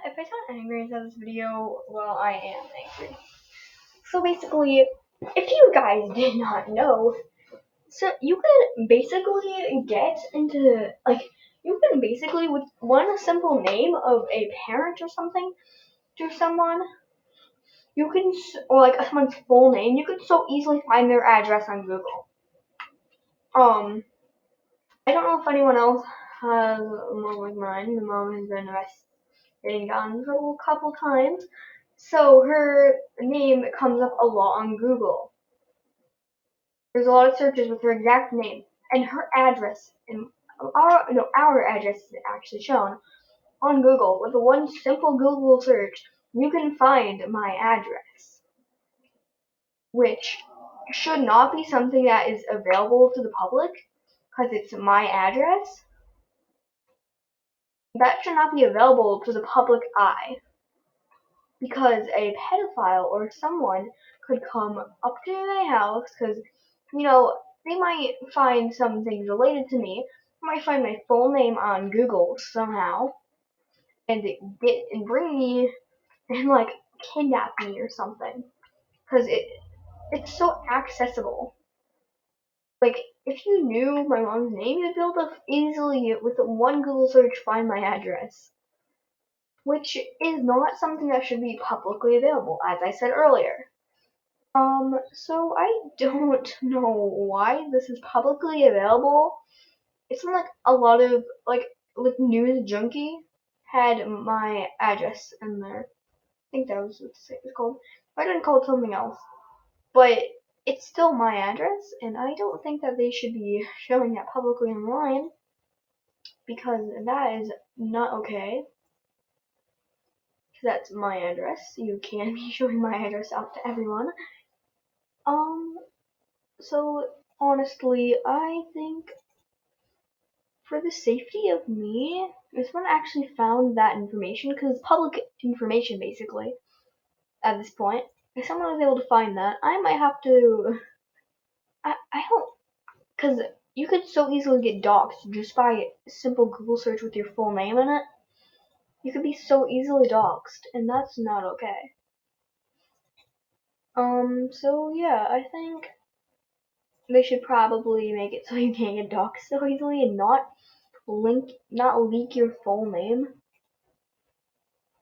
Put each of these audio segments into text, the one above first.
if I sound angry inside this video, well, I am angry. So basically, if you guys did not know, so you can basically get into you can basically with one simple name of a parent or something to someone, you can or like someone's full name, you can so easily find their address on Google. I don't know if anyone else has a mom like mine. The mom has been getting gotten in trouble a couple times. So her name comes up a lot on Google. There's a lot of searches with her exact name and her address, and our address is actually shown on Google. With one simple Google search, you can find my address, which should not be something that is available to the public because it's my address. That should not be available to the public eye because a pedophile or someone could come up to my house because, they might find some things related to me, might find my full name on Google somehow, and bring me and kidnap me or something because it's so accessible. Like, if you knew my mom's name, you'd be able to easily, with one Google search, find my address. Which is not something that should be publicly available, as I said earlier. So I don't know why this is publicly available. It's not like a lot of, News Junkie had my address in there. I think that was what the site was called. I didn't call it something else. But it's still my address, and I don't think that they should be showing that publicly online, because that is not okay. That's my address. You can be showing my address out to everyone. So honestly, I think for the safety of me, if someone actually found that information, because public information basically, at this point, if someone was able to find that, I might have to, I don't, because you could so easily get doxxed just by a simple Google search with your full name in it. You could be so easily doxxed, and that's not okay. So yeah, I think they should probably make it so you can't get doxxed so easily and not leak your full name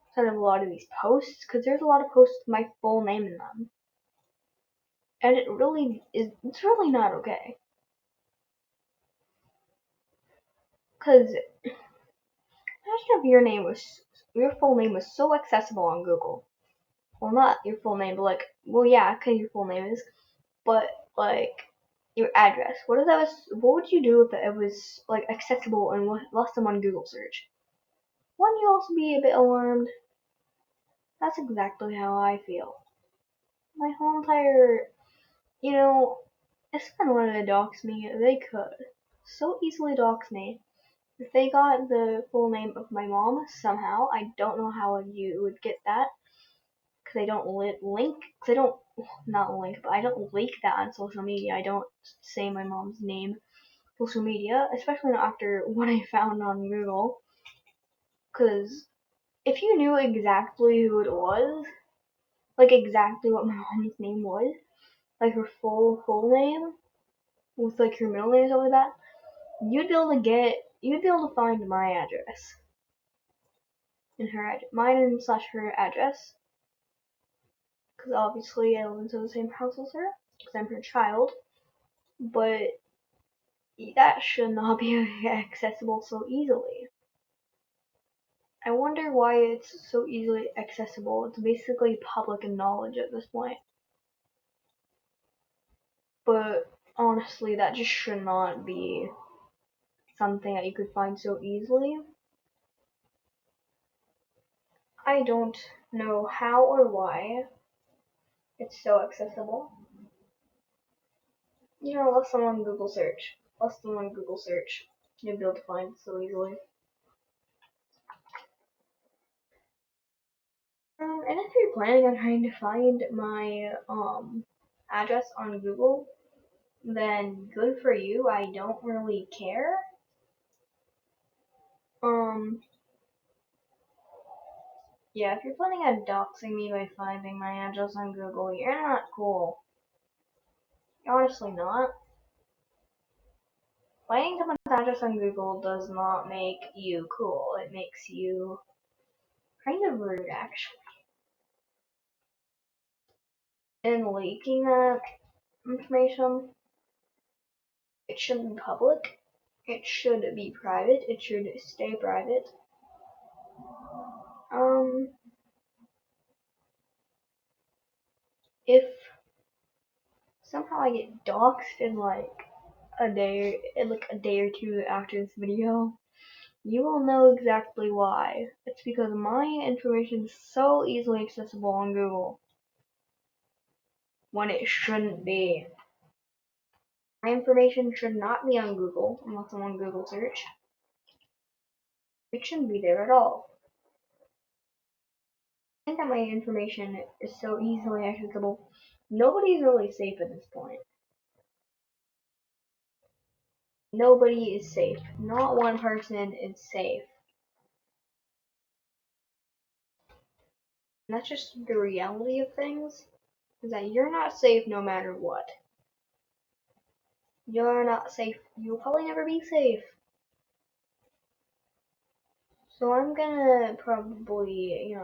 instead of a lot of these posts, because there's a lot of posts with my full name in them. And it's really not okay. Because imagine if your full name was so accessible on Google. Well, not your full name, but yeah, because your full name is, but your address. What would you do if it was accessible and less than one Google search? Wouldn't you also be a bit alarmed? That's exactly how I feel. My whole entire, if someone wanted to dox me, they could so easily dox me. If they got the full name of my mom somehow, I don't know how you would get that, because I don't but I don't link that on social media. I don't say my mom's name on social media, especially not after what I found on Google. Because if you knew exactly who it was, exactly what my mom's name was, her full name, with her middle name and stuff like that, you'd be able to find my address. And mine and slash her address. Because obviously I live in the same house as her, because I'm her child. But that should not be accessible so easily. I wonder why it's so easily accessible. It's basically public knowledge at this point. But honestly, that just should not be something that you could find so easily. I don't know how or why it's so accessible. Less than one Google search. You'll be able to find it so easily. And if you're planning on trying to find my address on Google, then good for you. I don't really care. Yeah, if you're planning on doxing me by finding my address on Google, you're not cool. You're honestly not. Finding someone's address on Google does not make you cool. It makes you kind of rude, actually. And leaking that information, it shouldn't be public. It should be private. It should stay private. Um, if somehow I get doxxed in like a day or two after this video, you will know exactly why. It's because my information is so easily accessible on Google when it shouldn't be. My information should not be on Google unless I'm on Google search. It shouldn't be there at all. I think that my information is so easily accessible. Nobody's really safe at this point. Nobody is safe. Not one person is safe. And that's just the reality of things. Is that you're not safe no matter what. You're not safe. You'll probably never be safe. So I'm gonna probably,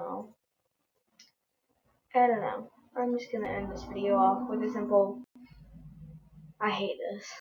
I don't know. I'm just gonna end this video off with a simple, I hate this.